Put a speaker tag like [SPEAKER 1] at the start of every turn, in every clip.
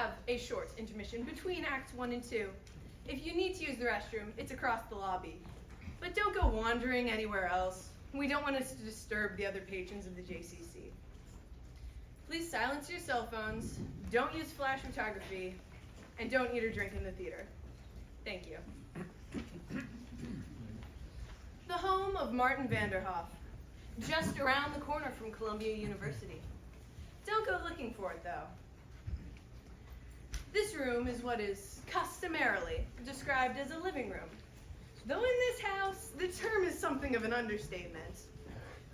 [SPEAKER 1] have a short intermission between Acts 1 and 2. If you need to use the restroom, it's across the lobby. But don't go wandering anywhere else. We don't want us to disturb the other patrons of the JCC. Please silence your cell phones, don't use flash photography, and don't eat or drink in the theater. Thank you. The home of Martin Vanderhoff, just around the corner from Columbia University. Don't go looking for it, though. This room is what is customarily described as a living room. Though in this house, the term is something of an understatement.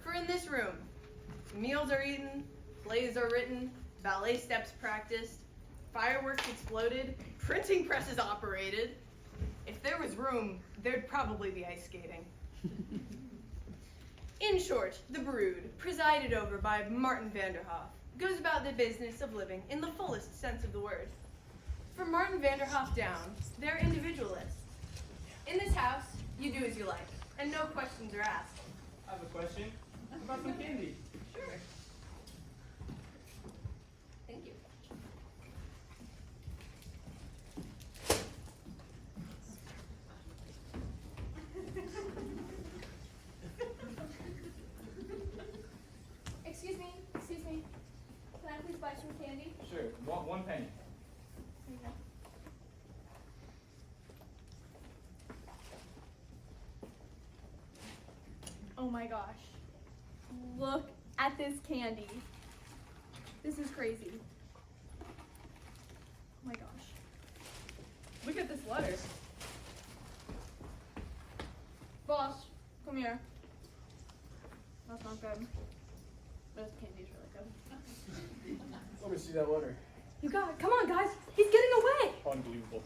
[SPEAKER 1] For in this room, meals are eaten, plays are written, ballet steps practiced, fireworks exploded, printing presses operated. If there was room, there'd probably be ice skating. In short, the brood, presided over by Martin Vanderhoff, goes about the business of living in the fullest sense of the word. From Martin Vanderhoff down, they're individualists. In this house, you do as you like, and no questions are asked.
[SPEAKER 2] I have a question about some candy.
[SPEAKER 1] Sure. Thank you.
[SPEAKER 3] Excuse me. Can I please buy some candy?
[SPEAKER 2] Sure, one penny.
[SPEAKER 3] Here you go. Oh my gosh. Look at this candy. This is crazy. Oh my gosh. Look at this letter. Boss, come here. That's not good. But this candy's really good.
[SPEAKER 2] Let me see that letter.
[SPEAKER 3] You got it. Come on, guys. He's getting away.
[SPEAKER 2] Unbelievable.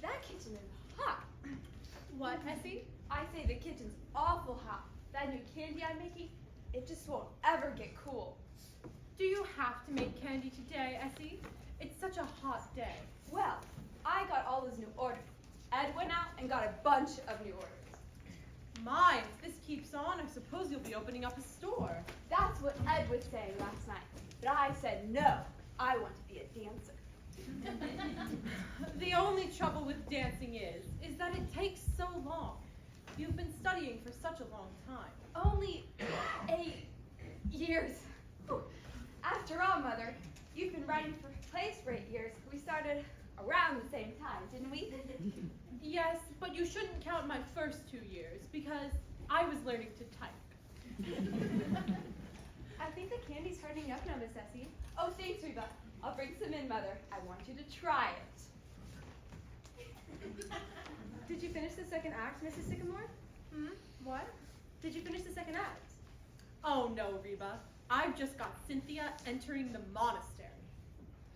[SPEAKER 3] That kitchen is hot.
[SPEAKER 1] What, Essie?
[SPEAKER 3] I say the kitchen's awful hot. That new candy I'm making, it just won't ever get cool.
[SPEAKER 1] Do you have to make candy today, Essie? It's such a hot day.
[SPEAKER 3] Well, I got all those new orders. Ed went out and got a bunch of new orders.
[SPEAKER 1] My, if this keeps on, I suppose you'll be opening up a store.
[SPEAKER 3] That's what Ed was saying last night. But I said no, I want to be a dancer.
[SPEAKER 1] The only trouble with dancing is that it takes so long. You've been studying for such a long time.
[SPEAKER 3] Only 8 years. After all, Mother, you've been writing for plays for 8 years. We started around the same time, didn't we?
[SPEAKER 1] Yes, but you shouldn't count my first 2 years, because I was learning to type.
[SPEAKER 3] I think the candy's hardening up now, Miss Essie. Oh, thanks, Reba. I'll bring some in, Mother. I want you to try it. Did you finish the second act, Mrs. Sycamore?
[SPEAKER 1] What?
[SPEAKER 3] Did you finish the second act?
[SPEAKER 1] Oh no, Reba. I've just got Cynthia entering the monastery.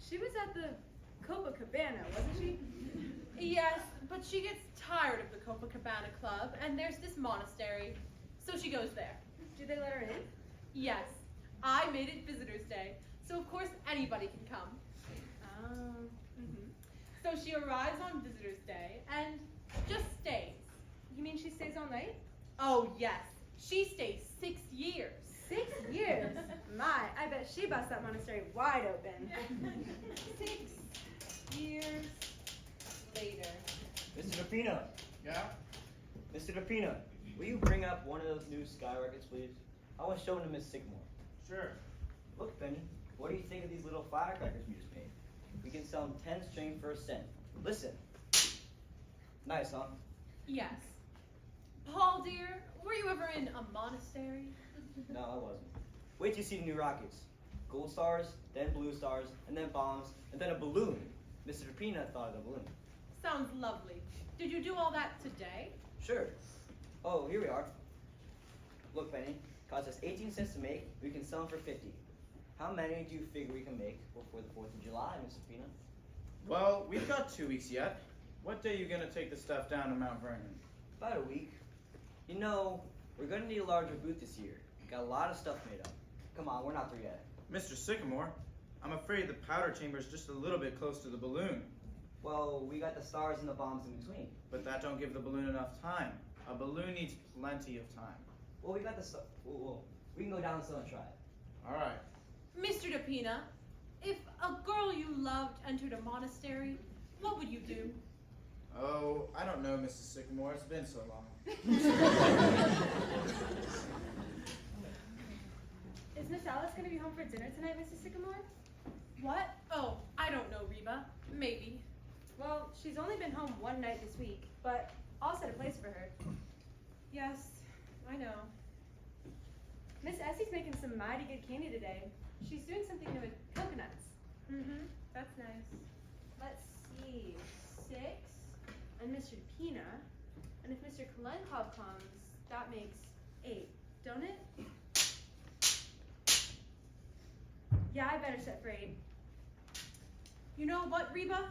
[SPEAKER 3] She was at the Copacabana, wasn't she?
[SPEAKER 1] Yes, but she gets tired of the Copacabana Club, and there's this monastery, so she goes there.
[SPEAKER 3] Did they let her in?
[SPEAKER 1] Yes, I made it Visitor's Day, so of course anybody can come.
[SPEAKER 3] Oh.
[SPEAKER 1] So she arrives on Visitor's Day and just stays.
[SPEAKER 3] You mean she stays all night?
[SPEAKER 1] Oh yes, she stays 6 years.
[SPEAKER 3] 6 years? My, I bet she busts that monastery wide open.
[SPEAKER 1] 6 years later.
[SPEAKER 4] Mr. DePina.
[SPEAKER 2] Yeah?
[SPEAKER 4] Mr. DePina, will you bring up one of those new skyrockets, please? I want to show them to Miss Sycamore.
[SPEAKER 2] Sure.
[SPEAKER 4] Look, Penny, what do you think of these little firecrackers we just made? We can sell them 10 string for a cent. Listen. Nice, huh?
[SPEAKER 1] Yes. Paul, dear, were you ever in a monastery?
[SPEAKER 4] No, I wasn't. Wait till you see the new rockets. Gold stars, then blue stars, and then bombs, and then a balloon. Mr. DePina thought of the balloon.
[SPEAKER 1] Sounds lovely. Did you do all that today?
[SPEAKER 4] Sure. Oh, here we are. Look, Penny, cost us 18 cents to make. We can sell them for 50. How many do you figure we can make before the 4th of July, Miss Peanut?
[SPEAKER 5] Well, we've got 2 weeks yet. What day are you gonna take the stuff down to Mount Vernon?
[SPEAKER 4] About a week. You know, we're gonna need a larger booth this year. Got a lot of stuff made up. Come on, we're not through yet.
[SPEAKER 5] Mr. Sycamore, I'm afraid the powder chamber is just a little bit close to the balloon.
[SPEAKER 4] Well, we got the stars and the bombs in between.
[SPEAKER 5] But that don't give the balloon enough time. A balloon needs plenty of time.
[SPEAKER 4] Well, we got the stuff. We can go down still and try it.
[SPEAKER 5] All right.
[SPEAKER 1] Mr. DePina, if a girl you loved entered a monastery, what would you do?
[SPEAKER 5] Oh, I don't know, Mrs. Sycamore. It's been so long.
[SPEAKER 3] Is Miss Alice going to be home for dinner tonight, Mrs. Sycamore?
[SPEAKER 1] What? Oh, I don't know, Reba. Maybe.
[SPEAKER 3] Well, she's only been home one night this week, but I'll set a place for her.
[SPEAKER 1] Yes, I know.
[SPEAKER 3] Miss Essie's making some mighty good candy today. She's doing something new with coconuts.
[SPEAKER 1] Mm-hmm. That's nice.
[SPEAKER 3] Let's see, 6, and Mr. Pina, and if Mr. Kalenkov comes, that makes 8, don't it? Yeah, I better set for 8.
[SPEAKER 1] You know what, Reba?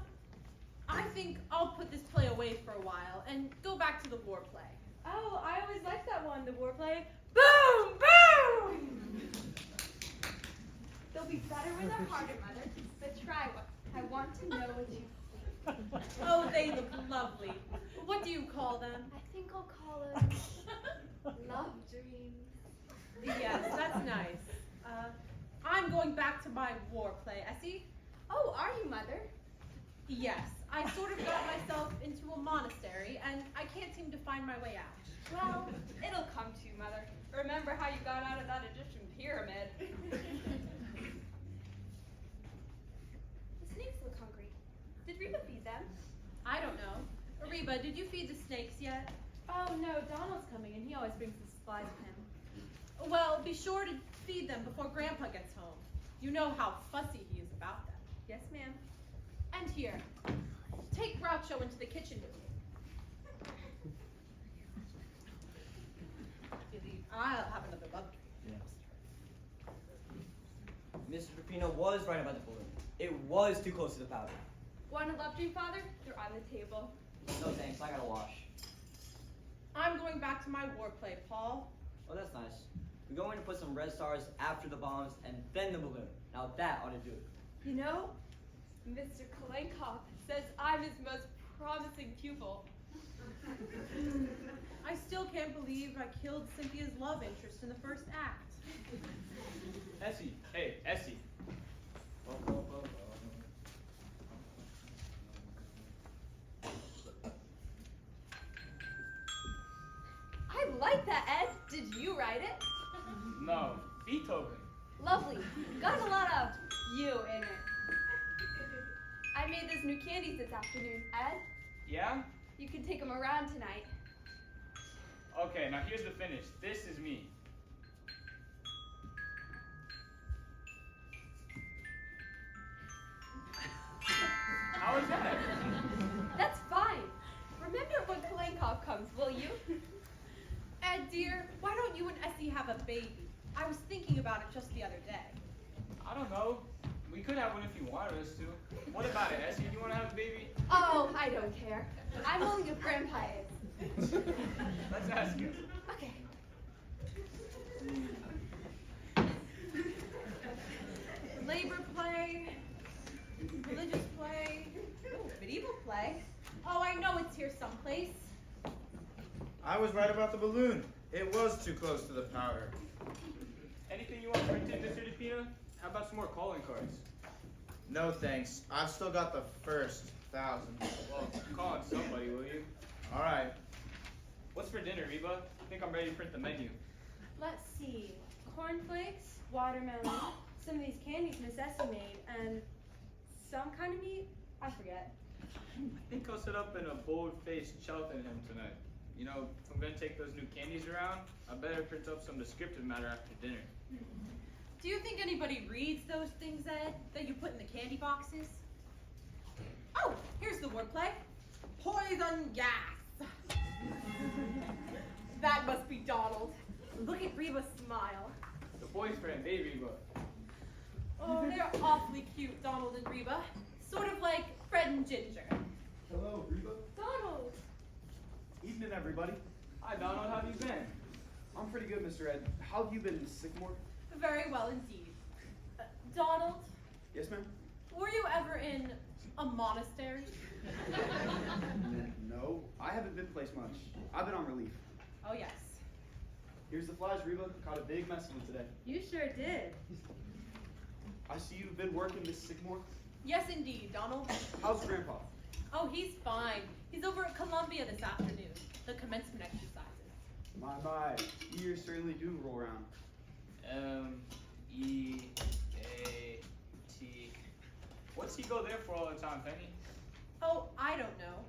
[SPEAKER 1] I think I'll put this play away for a while and go back to the war play.
[SPEAKER 3] Oh, I always liked that one, the war play. Boom! Boom! They'll be better with a harder, Mother, but try one. I want to know what you think.
[SPEAKER 1] Oh, they look lovely. What do you call them?
[SPEAKER 3] I think I'll call them Love Dreams.
[SPEAKER 1] Yes, that's nice. I'm going back to my war play, Essie.
[SPEAKER 3] Oh, are you, Mother?
[SPEAKER 1] Yes, I sort of got myself into a monastery, and I can't seem to find my way out.
[SPEAKER 3] Well, it'll come to you, Mother. Remember how you got out of that Egyptian pyramid. The snakes look hungry. Did Reba feed them?
[SPEAKER 1] I don't know. Reba, did you feed the snakes yet?
[SPEAKER 3] Oh, no, Donald's coming, and he always brings the supplies with him.
[SPEAKER 1] Well, be sure to feed them before Grandpa gets home. You know how fussy he is about them.
[SPEAKER 3] Yes, ma'am.
[SPEAKER 1] And here, take Groucho into the kitchen with you. I'll have another love drink.
[SPEAKER 4] Mr. Peppino was right about the balloon. It was too close to the powder.
[SPEAKER 3] Want a love dream, Father? They're on the table.
[SPEAKER 4] No thanks, I gotta wash.
[SPEAKER 1] I'm going back to my war play, Paul.
[SPEAKER 4] Oh, that's nice. We're going to put some red stars after the bombs and then the balloon. Now that ought to do it.
[SPEAKER 3] You know, Mr. Kalenkov says I'm his most promising pupil.
[SPEAKER 1] I still can't believe I killed Cynthia's love interest in the first act.
[SPEAKER 2] Essie. Hey, Essie.
[SPEAKER 3] I like that, Ed. Did you write it?
[SPEAKER 2] No, Beethoven.
[SPEAKER 3] Lovely. Got a lot of you in it. I made those new candies this afternoon, Ed.
[SPEAKER 2] Yeah?
[SPEAKER 3] You can take them around tonight.
[SPEAKER 2] Okay, now here's the finish. This is me. How is that?
[SPEAKER 3] That's fine. Remember when Kalenkov comes, will you?
[SPEAKER 1] Ed, dear, why don't you and Essie have a baby? I was thinking about it just the other day.
[SPEAKER 2] I don't know. We could have one if you wanted us to. What about it, Essie? You want to have a baby?
[SPEAKER 3] Oh, I don't care. I'm only if Grandpa is.
[SPEAKER 2] Let's ask him.
[SPEAKER 3] Okay.
[SPEAKER 1] Labor play, religious play, ooh, medieval play. Oh, I know it's here someplace.
[SPEAKER 5] I was right about the balloon. It was too close to the powder.
[SPEAKER 2] Anything you want printed, Mr. DePina? How about some more calling cards?
[SPEAKER 5] No thanks. I've still got the first 1,000.
[SPEAKER 2] Well, call on somebody, will you?
[SPEAKER 5] All right.
[SPEAKER 2] What's for dinner, Reba? I think I'm ready to print the menu.
[SPEAKER 3] Let's see. Cornflakes, watermelon, some of these candies Miss Essie made, and some kind of meat? I forget.
[SPEAKER 2] I think I'll set up in a bold-faced Cheltenham tonight. You know, if I'm gonna take those new candies around, I better print up some descriptive matter after dinner.
[SPEAKER 1] Do you think anybody reads those things, Ed, that you put in the candy boxes? Oh, here's the wordplay. Poison gas. That must be Donald.
[SPEAKER 3] Look at Reba smile.
[SPEAKER 2] The boyfriend, they Reba.
[SPEAKER 3] Oh, they're awfully cute, Donald and Reba. Sort of like Fred and Ginger.
[SPEAKER 6] Hello, Reba.
[SPEAKER 3] Donald!
[SPEAKER 6] Evening, everybody.
[SPEAKER 2] Hi, Donald. How have you been?
[SPEAKER 6] I'm pretty good, Mr. Ed. How have you been, Miss Sycamore?
[SPEAKER 3] Very well indeed. Donald,
[SPEAKER 6] Yes, ma'am?
[SPEAKER 3] were you ever in a monastery?
[SPEAKER 6] No, I haven't been placed much. I've been on relief.
[SPEAKER 3] Oh, yes.
[SPEAKER 6] Here's the flies, Reba. Caught a big mess of them today.
[SPEAKER 3] You sure did.
[SPEAKER 6] I see you've been working, Miss Sycamore.
[SPEAKER 3] Yes, indeed, Donald.
[SPEAKER 6] How's Grandpa?
[SPEAKER 3] Oh, he's fine. He's over at Columbia this afternoon. The commencement exercises.
[SPEAKER 6] My, years certainly do roll around.
[SPEAKER 2] M-E-A-T. What's he go there for all the time, Penny?
[SPEAKER 3] Oh, I don't know.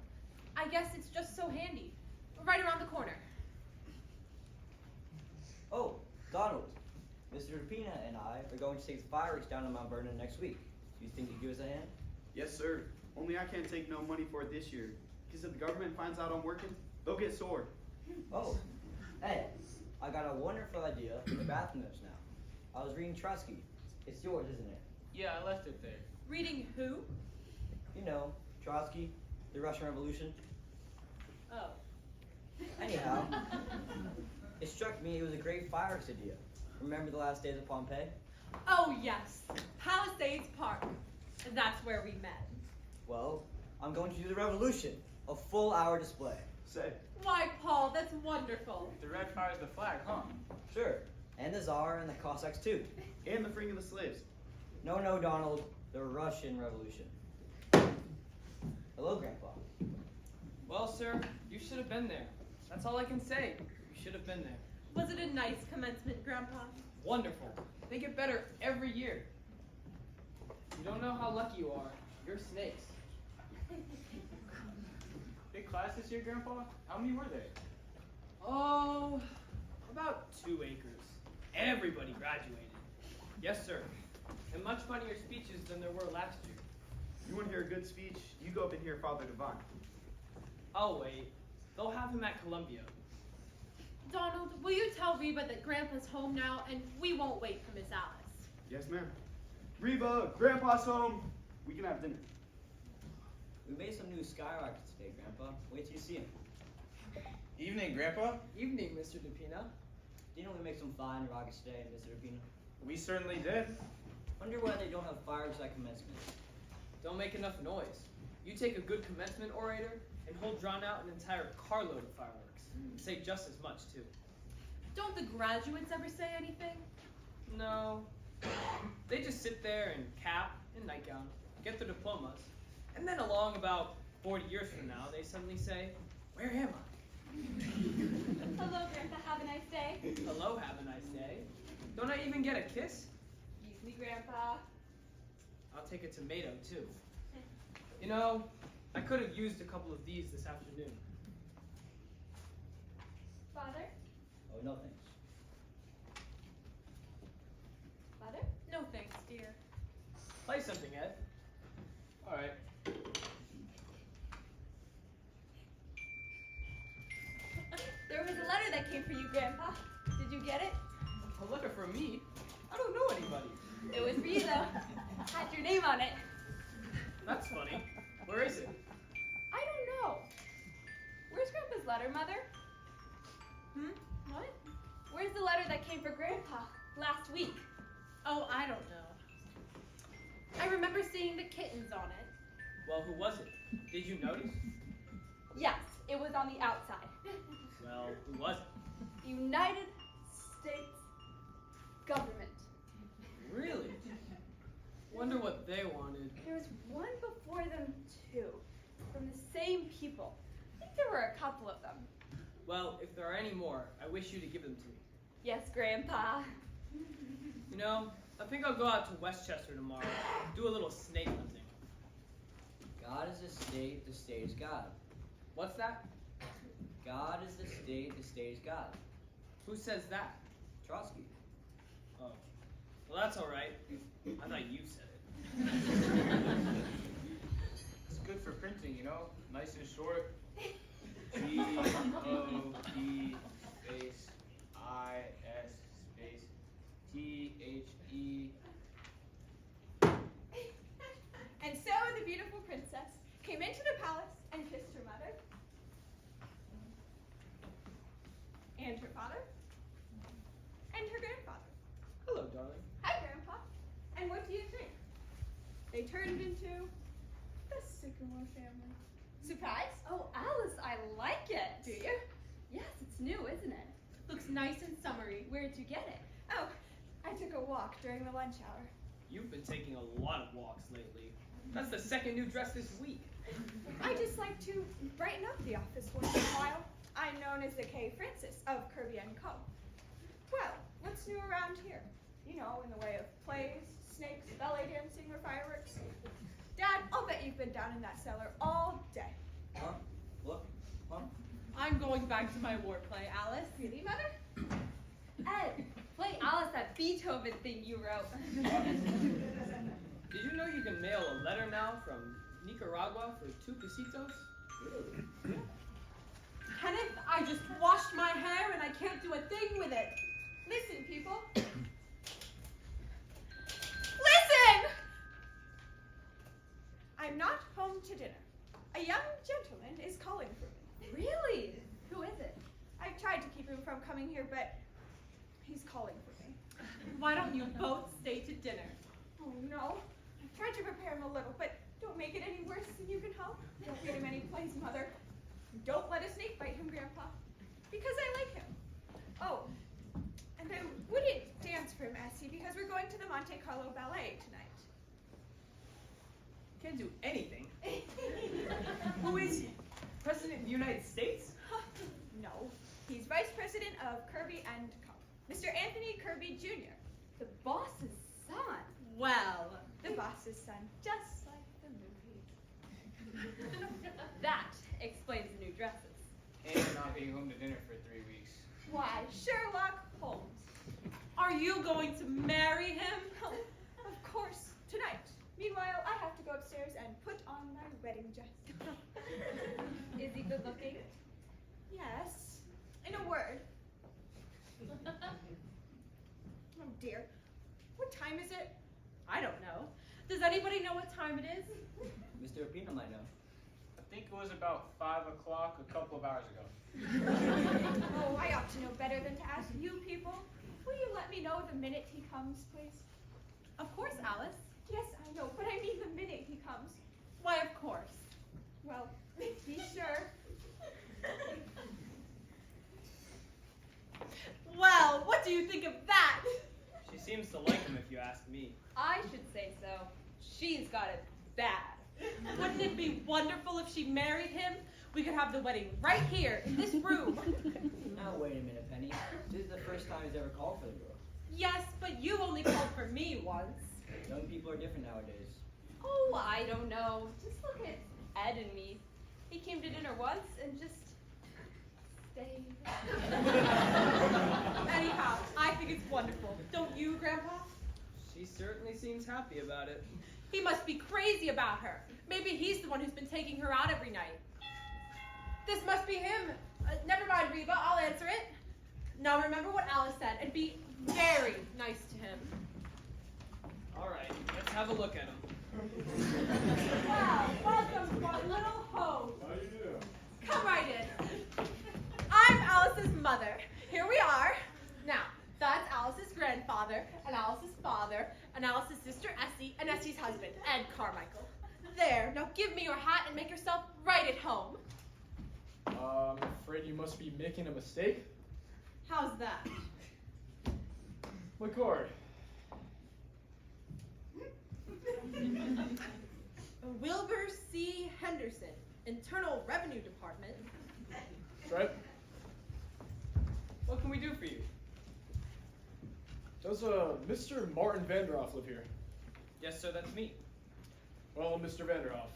[SPEAKER 3] I guess it's just so handy. Right around the corner.
[SPEAKER 4] Oh, Donald, Mr. DePina and I are going to take the fireworks down to Mount Vernon next week. Do you think you'd give us a hand?
[SPEAKER 6] Yes, sir. Only I can't take no money for it this year. Because if the government finds out I'm working, they'll get sore.
[SPEAKER 4] Oh, Ed, I got a wonderful idea for the bathroom notes now. I was reading Trotsky. It's yours, isn't it?
[SPEAKER 2] Yeah, I left it there.
[SPEAKER 3] Reading who?
[SPEAKER 4] You know, Trotsky, the Russian Revolution.
[SPEAKER 3] Oh.
[SPEAKER 4] Anyhow, it struck me it was a great fireworks idea. Remember the last days of Pompeii?
[SPEAKER 3] Oh, yes. Palisades Park. That's where we met.
[SPEAKER 4] Well, I'm going to do the revolution. A full hour display.
[SPEAKER 6] Say,
[SPEAKER 3] Why, Paul, that's wonderful.
[SPEAKER 2] The red fire's the flag, huh?
[SPEAKER 4] Sure. And the Tsar and the Cossacks too.
[SPEAKER 6] and the freeing of the slaves.
[SPEAKER 4] No, Donald. The Russian Revolution. Hello, Grandpa.
[SPEAKER 7] Well, sir, you should have been there. That's all I can say. You should have been there.
[SPEAKER 3] Was it a nice commencement, Grandpa?
[SPEAKER 7] Wonderful. They get better every year. You don't know how lucky you are. You're snakes.
[SPEAKER 2] Big class this year, Grandpa? How many were there?
[SPEAKER 7] Oh, about 2 acres. Everybody graduated. Yes, sir. And much funnier speeches than there were last year.
[SPEAKER 6] You want to hear a good speech? You go up and hear Father Divine.
[SPEAKER 7] I'll wait. They'll have him at Columbia.
[SPEAKER 3] Donald, will you tell Reba that Grandpa's home now and we won't wait for Miss Alice?
[SPEAKER 6] Yes, ma'am. Reba, Grandpa's home. We can have dinner.
[SPEAKER 4] We made some new skyrockets today, Grandpa. Wait till you see them.
[SPEAKER 5] Evening, Grandpa.
[SPEAKER 7] Evening, Mr. DePina.
[SPEAKER 4] Do you know we make some fine rockets today, Mr. Rubino?
[SPEAKER 5] We certainly did.
[SPEAKER 4] Wonder why they don't have fireworks at commencement.
[SPEAKER 7] Don't make enough noise. You take a good commencement orator and hold drawn out an entire carload of fireworks. And say just as much, too.
[SPEAKER 3] Don't the graduates ever say anything?
[SPEAKER 7] No. They just sit there in cap and nightgown, get their diplomas, and then along about 40 years from now, they suddenly say, "Where am I?"
[SPEAKER 3] Hello, Grandpa. Have a nice day.
[SPEAKER 7] Hello, have a nice day. Don't I even get a kiss?
[SPEAKER 3] Excuse me, Grandpa.
[SPEAKER 7] I'll take a tomato, too. You know, I could have used a couple of these this afternoon.
[SPEAKER 3] Father?
[SPEAKER 4] Oh, no thanks.
[SPEAKER 3] Father? No thanks, dear.
[SPEAKER 7] Play something, Ed.
[SPEAKER 2] All right.
[SPEAKER 3] There was a letter that came for you, Grandpa. Did you get it?
[SPEAKER 7] A letter from me? I don't know anybody.
[SPEAKER 3] It was for you, though. Had your name on it.
[SPEAKER 7] That's funny. Where is it?
[SPEAKER 3] I don't know. Where's Grandpa's letter, Mother? What? Where's the letter that came for Grandpa last week? Oh, I don't know. I remember seeing the kittens on it.
[SPEAKER 7] Well, who was it? Did you notice?
[SPEAKER 3] Yes, it was on the outside.
[SPEAKER 7] Well, who was it?
[SPEAKER 3] United States Government.
[SPEAKER 7] Really? Wonder what they wanted.
[SPEAKER 3] There was one before them, too. From the same people. I think there were a couple of them.
[SPEAKER 7] Well, if there are any more, I wish you to give them to me.
[SPEAKER 3] Yes, Grandpa.
[SPEAKER 7] You know, I think I'll go out to Westchester tomorrow, do a little snake hunting.
[SPEAKER 4] God is the state is God.
[SPEAKER 7] What's that?
[SPEAKER 4] God is the state is God.
[SPEAKER 7] Who says that?
[SPEAKER 4] Trotsky.
[SPEAKER 7] Oh. Well, that's all right. I thought you said it.
[SPEAKER 2] It's good for printing, you know? Nice and short. G-O-D space I
[SPEAKER 3] came into the palace and kissed her mother and her father and her grandfather.
[SPEAKER 7] Hello, darling.
[SPEAKER 3] Hi, Grandpa. And what do you think? They turned into the Sycamore family. Surprise? Oh, Alice, I like it. Do you? Yes, it's new, isn't it? Looks nice and summery. Where'd you get it? Oh, I took a walk during the lunch hour.
[SPEAKER 7] You've been taking a lot of walks lately. That's the second new dress this week.
[SPEAKER 3] I just like to brighten up the office once in a while. I'm known as the Kay Francis of Kirby & Co. Well, what's new around here? You know, in the way of plays, snakes, ballet dancing, or fireworks. Dad, I'll bet you've been down in that cellar all day.
[SPEAKER 4] Huh? Look. Huh?
[SPEAKER 8] I'm going back to my war play, Alice.
[SPEAKER 3] Really, Mother?
[SPEAKER 9] Ed, play Alice that Beethoven thing you wrote.
[SPEAKER 7] Did you know you can mail a letter now from Nicaragua for 2 pesitos?
[SPEAKER 4] Really?
[SPEAKER 8] Kenneth, I just washed my hair and I can't do a thing with it.
[SPEAKER 3] Listen, people. I'm not home to dinner. A young gentleman is calling for me.
[SPEAKER 9] Really? Who is it?
[SPEAKER 3] I've tried to keep him from coming here, but he's calling for me.
[SPEAKER 8] Why don't you both stay to dinner?
[SPEAKER 3] Oh no. I've tried to prepare him a little, but don't make it any worse than you can help. Don't read him any plays, Mother. Don't let a snake bite him, Grandpa. Because I like him. Oh, and I wouldn't dance for him, Essie, because we're going to the Monte Carlo Ballet tonight.
[SPEAKER 7] Can't do anything. Who is he? President of the United States?
[SPEAKER 3] No, he's Vice President of Kirby and Co. Mr. Anthony Kirby Jr.,
[SPEAKER 9] The boss's son.
[SPEAKER 8] Well,
[SPEAKER 3] the boss's son, just like the movie.
[SPEAKER 9] That explains the new dresses.
[SPEAKER 2] And not being home to dinner for 3 weeks.
[SPEAKER 3] Why, Sherlock Holmes.
[SPEAKER 8] are you going to marry him?
[SPEAKER 3] Oh, of course, tonight. Meanwhile, I have to go upstairs and put on my wedding dress.
[SPEAKER 9] Is he good looking?
[SPEAKER 3] Yes, in a word. Oh dear, what time is it?
[SPEAKER 8] I don't know. Does anybody know what time it is?
[SPEAKER 4] Mr. Pino might know.
[SPEAKER 2] I think it was about 5 o'clock a couple of hours ago.
[SPEAKER 3] Oh, I ought to know better than to ask you people. Will you let me know the minute he comes, please?
[SPEAKER 8] Of course, Alice.
[SPEAKER 3] Yes, I know, but I mean the minute he comes.
[SPEAKER 8] Why, of course.
[SPEAKER 3] Well, be sure.
[SPEAKER 8] Well, what do you think of that?
[SPEAKER 7] She seems to like him if you ask me.
[SPEAKER 9] I should say so. She's got it bad.
[SPEAKER 8] Wouldn't it be wonderful if she married him? We could have the wedding right here in this room.
[SPEAKER 4] Now wait a minute, Penny. This is the first time he's ever called for the girl.
[SPEAKER 8] Yes, but you only called for me once.
[SPEAKER 4] Young people are different nowadays.
[SPEAKER 9] Oh, I don't know. Just look at Ed and me. He came to dinner once and just stayed.
[SPEAKER 8] Anyhow, I think it's wonderful. Don't you, Grandpa?
[SPEAKER 7] She certainly seems happy about it.
[SPEAKER 8] He must be crazy about her. Maybe he's the one who's been taking her out every night. This must be him. Never mind, Reba, I'll answer it. Now remember what Alice said and be very nice to him.
[SPEAKER 7] All right, let's have a look at him.
[SPEAKER 8] Wow, welcome to our little home.
[SPEAKER 10] How you doing?
[SPEAKER 8] Come right in. I'm Alice's mother. Here we are. Now, that's Alice's grandfather, and Alice's father, and Alice's sister Essie, and Essie's husband, Ed Carmichael. There, now give me your hat and make yourself right at home.
[SPEAKER 10] I'm afraid you must be making a mistake.
[SPEAKER 8] How's that?
[SPEAKER 10] My card.
[SPEAKER 8] Wilbur C. Henderson, Internal Revenue Department.
[SPEAKER 10] That's right.
[SPEAKER 7] What can we do for you?
[SPEAKER 10] Does Mr. Martin Vanderhoff live here?
[SPEAKER 7] Yes, sir, that's me.
[SPEAKER 10] Well, Mr. Vanderhoff,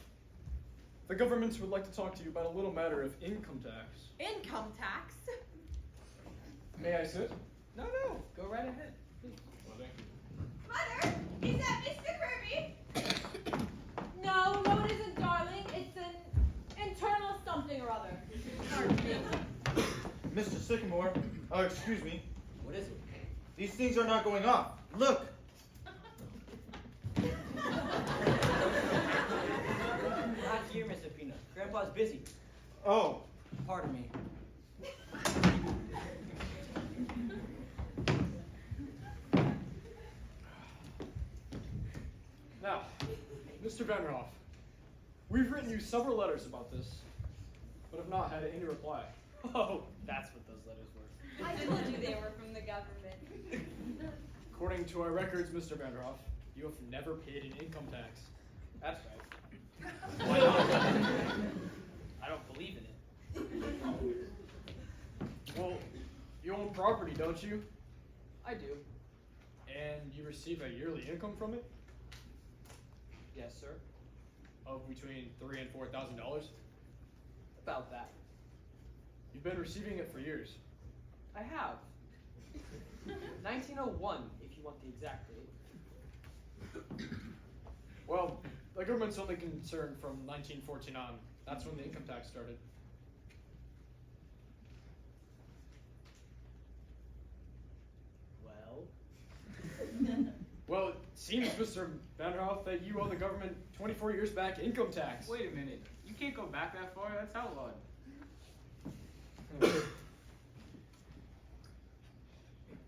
[SPEAKER 10] the government would like to talk to you about a little matter of income tax.
[SPEAKER 8] Income tax?
[SPEAKER 10] May I sit?
[SPEAKER 7] No, go right ahead. Please.
[SPEAKER 10] Well, thank you.
[SPEAKER 3] Mother, is that Mr. Kirby?
[SPEAKER 8] No, it isn't, darling. It's an internal something or other. Pardon me.
[SPEAKER 5] Mr. Sycamore, excuse me.
[SPEAKER 4] What is it?
[SPEAKER 5] These things are not going off. Look!
[SPEAKER 4] Not here, Mr. Grandpa's busy.
[SPEAKER 5] Oh,
[SPEAKER 4] Pardon me.
[SPEAKER 10] Now, Mr. Vanderhoff, we've written you several letters about this, but have not had any reply.
[SPEAKER 7] Oh, that's what those letters were.
[SPEAKER 9] I told you they were from the government.
[SPEAKER 10] According to our records, Mr. Vanderhoff, you have never paid an income tax.
[SPEAKER 7] That's right. Why not? I don't believe in it.
[SPEAKER 10] Well, you own property, don't you?
[SPEAKER 7] I do.
[SPEAKER 10] And you receive a yearly income from it
[SPEAKER 7] Yes, sir.
[SPEAKER 10] of between $3,000 and $4,000.
[SPEAKER 7] About that.
[SPEAKER 10] You've been receiving it for years.
[SPEAKER 7] I have. 1901, if you want the exact date.
[SPEAKER 10] Well, the government's only concerned from 1914 on. That's when the income tax started.
[SPEAKER 7] Well?
[SPEAKER 10] Well, it seems, Mr. Vanderhoff, that you owe the government 24 years back income tax.
[SPEAKER 2] Wait a minute. You can't go back that far. That's outlawed.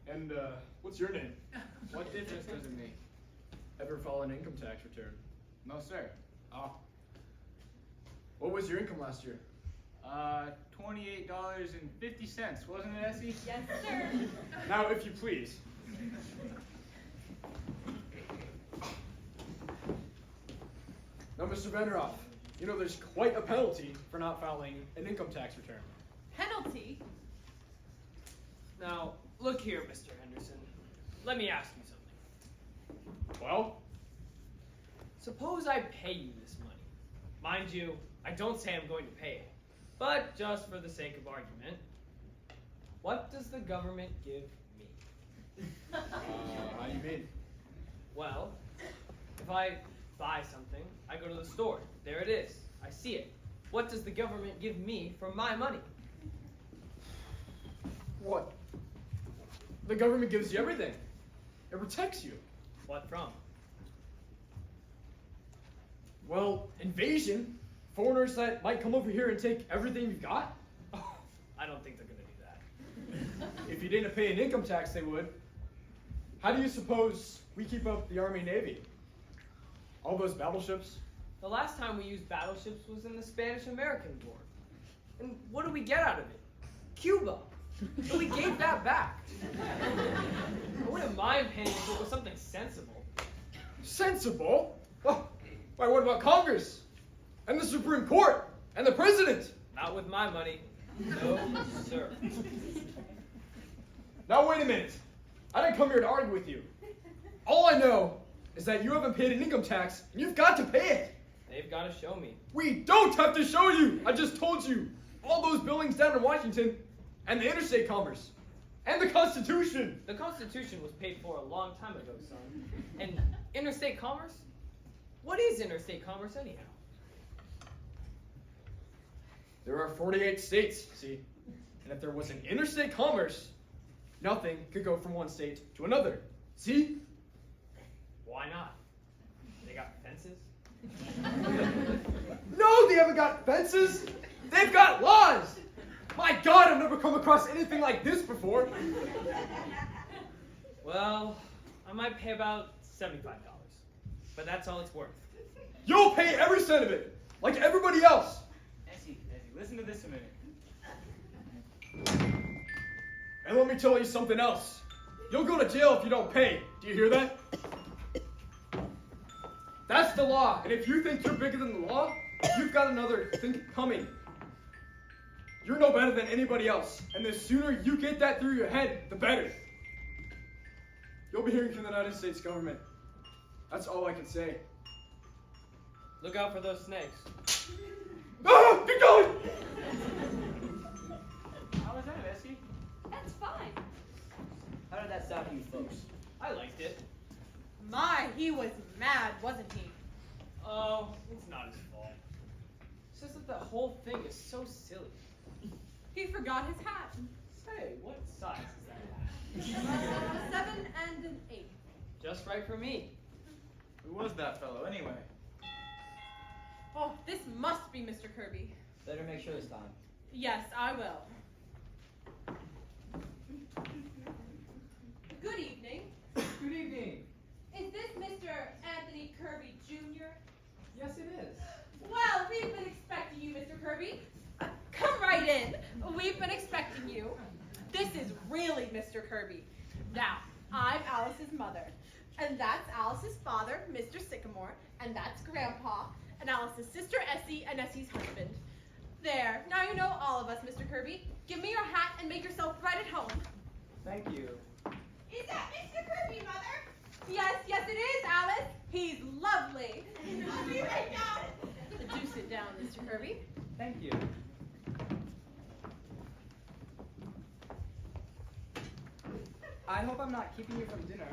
[SPEAKER 10] And, what's your name?
[SPEAKER 2] What difference does it make?
[SPEAKER 10] Ever file an income tax return?
[SPEAKER 2] No, sir.
[SPEAKER 10] Ah. What was your income last year?
[SPEAKER 2] $28.50, wasn't it, Essie?
[SPEAKER 9] Yes, sir.
[SPEAKER 10] Now, if you please. Now, Mr. Vanderhoff, you know there's quite a penalty for not filing an income tax return.
[SPEAKER 8] Penalty?
[SPEAKER 7] Now, look here, Mr. Henderson. Let me ask you something.
[SPEAKER 10] Well,
[SPEAKER 7] Suppose I pay you this money. Mind you, I don't say I'm going to pay it. But just for the sake of argument, what does the government give me?
[SPEAKER 10] how do you mean?
[SPEAKER 7] Well, if I buy something, I go to the store. There it is. I see it. What does the government give me for my money?
[SPEAKER 10] What? The government gives you everything. It protects you.
[SPEAKER 7] What from?
[SPEAKER 10] Well, invasion. Foreigners that might come over here and take everything you've got.
[SPEAKER 7] Oh, I don't think they're going to do that.
[SPEAKER 10] If you didn't pay an income tax, they would. How do you suppose we keep up the Army and Navy? All those battleships?
[SPEAKER 7] The last time we used battleships was in the Spanish-American War. And what did we get out of it? Cuba. And we gave that back. I wouldn't mind paying if it was something sensible.
[SPEAKER 10] Sensible? Oh, why, what about Congress? And the Supreme Court? And the President?
[SPEAKER 7] Not with my money. No, sir.
[SPEAKER 10] Now wait a minute. I didn't come here to argue with you. All I know is that you haven't paid an income tax, and you've got to pay it.
[SPEAKER 7] They've got to show me.
[SPEAKER 10] We don't have to show you. I just told you. All those buildings down in Washington, and the interstate commerce, and the Constitution.
[SPEAKER 7] The Constitution was paid for a long time ago, son. And interstate commerce? What is interstate commerce anyhow?
[SPEAKER 10] There are 48 states, see? And if there was an interstate commerce, nothing could go from one state to another. See?
[SPEAKER 7] Why not? They got fences?
[SPEAKER 10] No, they haven't got fences. They've got laws. My God, I've never come across anything like this before.
[SPEAKER 7] Well, I might pay about $75. But that's all it's worth.
[SPEAKER 10] You'll pay every cent of it, like everybody else.
[SPEAKER 2] Essie, listen to this a minute.
[SPEAKER 10] And let me tell you something else. You'll go to jail if you don't pay. Do you hear that? That's the law. And if you think you're bigger than the law, you've got another thing coming. You're no better than anybody else. And the sooner you get that through your head, the better. You'll be hearing from the United States government. That's all I can say.
[SPEAKER 7] Look out for those snakes.
[SPEAKER 10] Ah! Get going!
[SPEAKER 2] How was that, Essie?
[SPEAKER 9] That's fine.
[SPEAKER 4] How did that sound to you folks?
[SPEAKER 7] I liked it.
[SPEAKER 8] My, he was mad, wasn't he?
[SPEAKER 7] Oh, it's not his fault. It's just that the whole thing is so silly.
[SPEAKER 8] He forgot his hat.
[SPEAKER 7] Say, what size is that hat?
[SPEAKER 8] 7 and an 8.
[SPEAKER 7] Just right for me.
[SPEAKER 2] Who was that fellow, anyway?
[SPEAKER 8] Oh, This must be Mr. Kirby.
[SPEAKER 4] Better make sure this time.
[SPEAKER 8] Yes, I will. Good evening.
[SPEAKER 7] Good evening.
[SPEAKER 8] Is this Mr. Anthony Kirby Jr.?
[SPEAKER 7] Yes, it is.
[SPEAKER 8] Well, we've been expecting you, Mr. Kirby. Come right in. We've been expecting you. This is really Mr. Kirby. Now, I'm Alice's mother. And that's Alice's father, Mr. Sycamore. And that's Grandpa. And Alice's sister, Essie, and Essie's husband. There. Now you know all of us, Mr. Kirby. Give me your hat and make yourself right at home.
[SPEAKER 5] Thank you.
[SPEAKER 8] Is that Mr. Kirby, Mother? Yes, yes it is, Alice. He's lovely. I'll be right down. Do sit down, Mr. Kirby.
[SPEAKER 5] Thank you. I hope I'm not keeping you from dinner.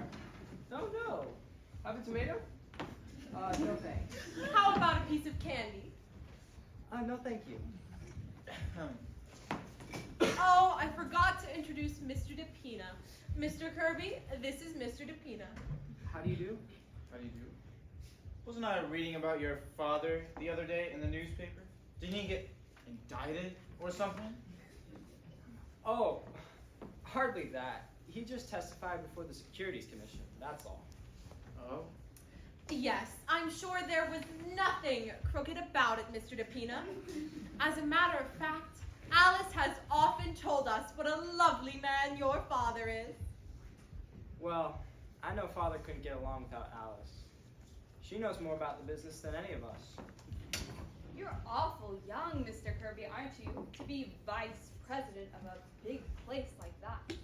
[SPEAKER 7] No, no. Have a tomato? No thanks.
[SPEAKER 8] How about a piece of candy?
[SPEAKER 5] No, thank you.
[SPEAKER 8] Oh, I forgot to introduce Mr. DePina. Mr. Kirby, this is Mr. DePina.
[SPEAKER 5] How do you do?
[SPEAKER 2] How do you do?
[SPEAKER 5] Wasn't I reading about your father the other day in the newspaper? Didn't he get indicted or something?
[SPEAKER 11] Oh, hardly that. He just testified before the Securities Commission, that's all.
[SPEAKER 2] Oh?
[SPEAKER 8] Yes, I'm sure there was nothing crooked about it, Mr. DePina. As a matter of fact, Alice has often told us what a lovely man your father is.
[SPEAKER 11] Well, I know Father couldn't get along without Alice. She knows more about the business than any of us.
[SPEAKER 9] You're awful young, Mr. Kirby, aren't you, to be vice president of a big place like that?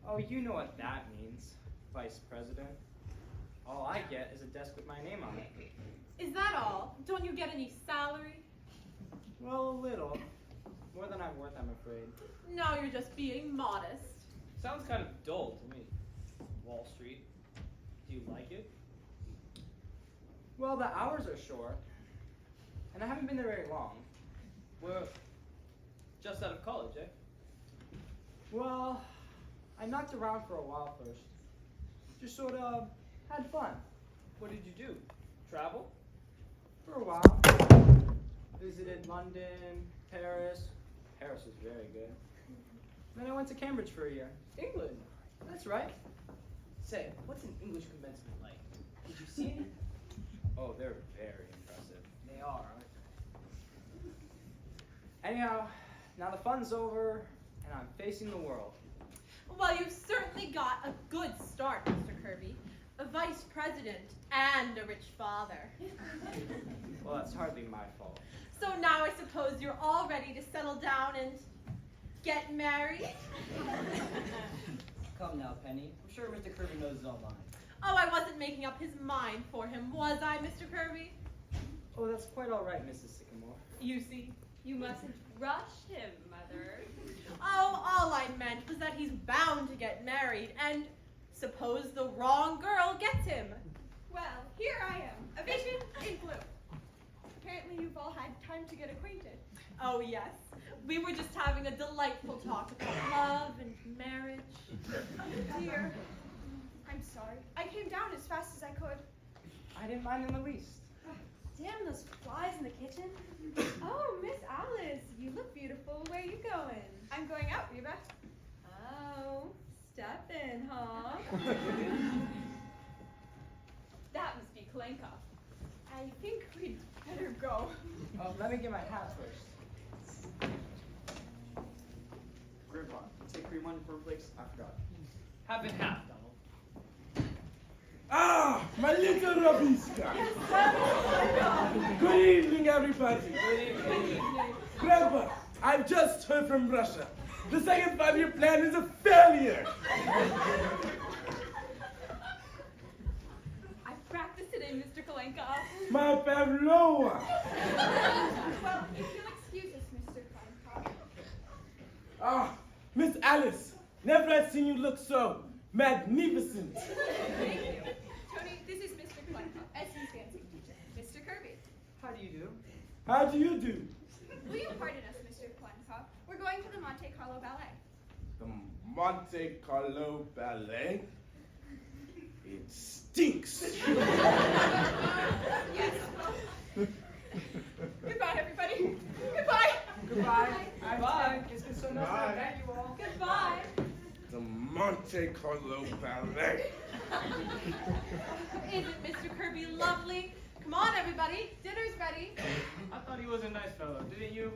[SPEAKER 11] Oh, you know what that means, Vice President. All I get is a desk with my name on it.
[SPEAKER 8] Is that all? Don't you get any salary?
[SPEAKER 11] Well, a little. More than I'm worth, I'm afraid.
[SPEAKER 8] No, you're just being modest.
[SPEAKER 11] Sounds kind of dull to me. Wall Street. Do you like it? Well, the hours are short. And I haven't been there very long.
[SPEAKER 7] We're just out of college, eh?
[SPEAKER 11] Well, I knocked around for a while first. Just sort of had fun.
[SPEAKER 7] What did you do? Travel?
[SPEAKER 11] For a while. Visited London, Paris. Paris was very good. Then I went to Cambridge for a year.
[SPEAKER 7] England.
[SPEAKER 11] That's right.
[SPEAKER 7] Say, what's an English commencement like? Did you see it?
[SPEAKER 11] Oh, they're very impressive.
[SPEAKER 7] They are, aren't
[SPEAKER 11] Anyhow, now the fun's over, and I'm facing the world.
[SPEAKER 8] Well, you've certainly got a good start, Mr. Kirby. A vice president and a rich father.
[SPEAKER 11] Well, that's hardly my fault.
[SPEAKER 8] So now I suppose you're all ready to settle down and get married?
[SPEAKER 4] Come now, Penny. I'm sure Mr. Kirby knows his own mind.
[SPEAKER 8] Oh, I wasn't making up his mind for him, was I, Mr. Kirby?
[SPEAKER 11] Oh, that's quite all right, Mrs. Sycamore.
[SPEAKER 8] You see.
[SPEAKER 9] You mustn't rush him, Mother.
[SPEAKER 8] Oh, all I meant was that he's bound to get married, and suppose the wrong girl gets him.
[SPEAKER 3] Well, here I am, a vision in blue. Apparently you've all had time to get acquainted.
[SPEAKER 8] Oh, yes. We were just having a delightful talk about love and marriage.
[SPEAKER 3] Oh, dear. I'm sorry. I came down as fast as I could.
[SPEAKER 11] I didn't mind in the least.
[SPEAKER 3] Damn those flies in the kitchen. Oh, Miss Alice, you look beautiful. Where are you going? I'm going out, Reba. Oh, step in, huh?
[SPEAKER 9] That must be Kalenka.
[SPEAKER 3] I think we'd better go.
[SPEAKER 11] Oh, let me get my hat first.
[SPEAKER 6] Grandpa, take cream on your cornflakes? I forgot.
[SPEAKER 7] Half and half, Donald.
[SPEAKER 12] Ah, my little Robinska. Good evening, everybody. Good evening. Grandpa, I've just heard from Russia. The second five-year plan is a failure.
[SPEAKER 9] I practiced today, Mr. Kalenka.
[SPEAKER 12] My Pavlova.
[SPEAKER 3] Well, if you'll excuse us, Mr. Kleinpop.
[SPEAKER 12] Ah, Miss Alice, never had seen you look so magnificent.
[SPEAKER 3] Thank you. Tony, this is Mr. Kleinpop, Essie's dancing teacher. Mr. Kirby.
[SPEAKER 11] How do you do?
[SPEAKER 12] How do you do?
[SPEAKER 3] Will you pardon us, Mr. Kleinpop? We're going to the Monte Carlo Ballet.
[SPEAKER 12] The Monte Carlo Ballet? It stinks.
[SPEAKER 3] Yes.
[SPEAKER 12] Monte Carlo ballet.
[SPEAKER 8] Isn't Mr. Kirby lovely? Come on, everybody. Dinner's ready.
[SPEAKER 2] I thought he was a nice fellow, didn't you?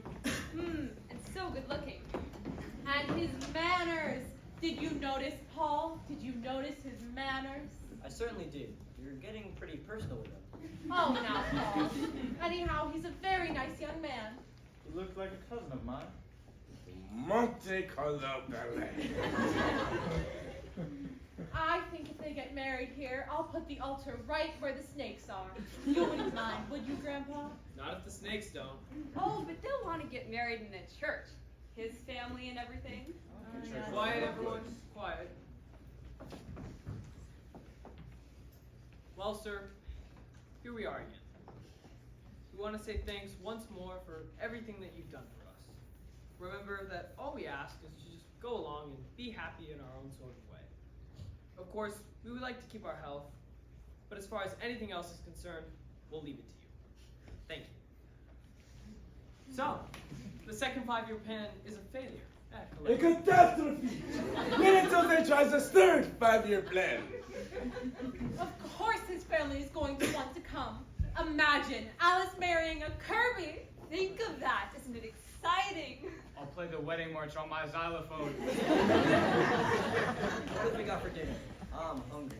[SPEAKER 9] And so good looking.
[SPEAKER 8] And his manners. Did you notice, Paul? Did you notice his manners?
[SPEAKER 4] I certainly did. You're getting pretty personal with him.
[SPEAKER 8] Oh, now, Paul. Anyhow, he's a very nice young man.
[SPEAKER 5] He looked like a cousin of mine.
[SPEAKER 12] Monte Carlo ballet.
[SPEAKER 8] I think if they get married here, I'll put the altar right where the snakes are. You wouldn't mind, would you, Grandpa?
[SPEAKER 7] Not if the snakes don't.
[SPEAKER 9] Oh, but they'll want to get married in a church. His family and everything.
[SPEAKER 7] Quiet, everyone. Quiet. Well, sir, here we are again. We want to say thanks once more for everything that you've done for us. Remember that all we ask is to just go along and be happy in our own sort of way. Of course, we would like to keep our health, but as far as anything else is concerned, we'll leave it to you. Thank you. So, the second 5-year plan is a failure.
[SPEAKER 12] A catastrophe! Minnesota tries a third 5-year plan.
[SPEAKER 8] Of course his family is going to want to come. Imagine Alice marrying a Kirby.
[SPEAKER 9] Think of that. Isn't it exciting?
[SPEAKER 2] I'll play the wedding march on my xylophone.
[SPEAKER 4] What have we got for dinner? I'm hungry.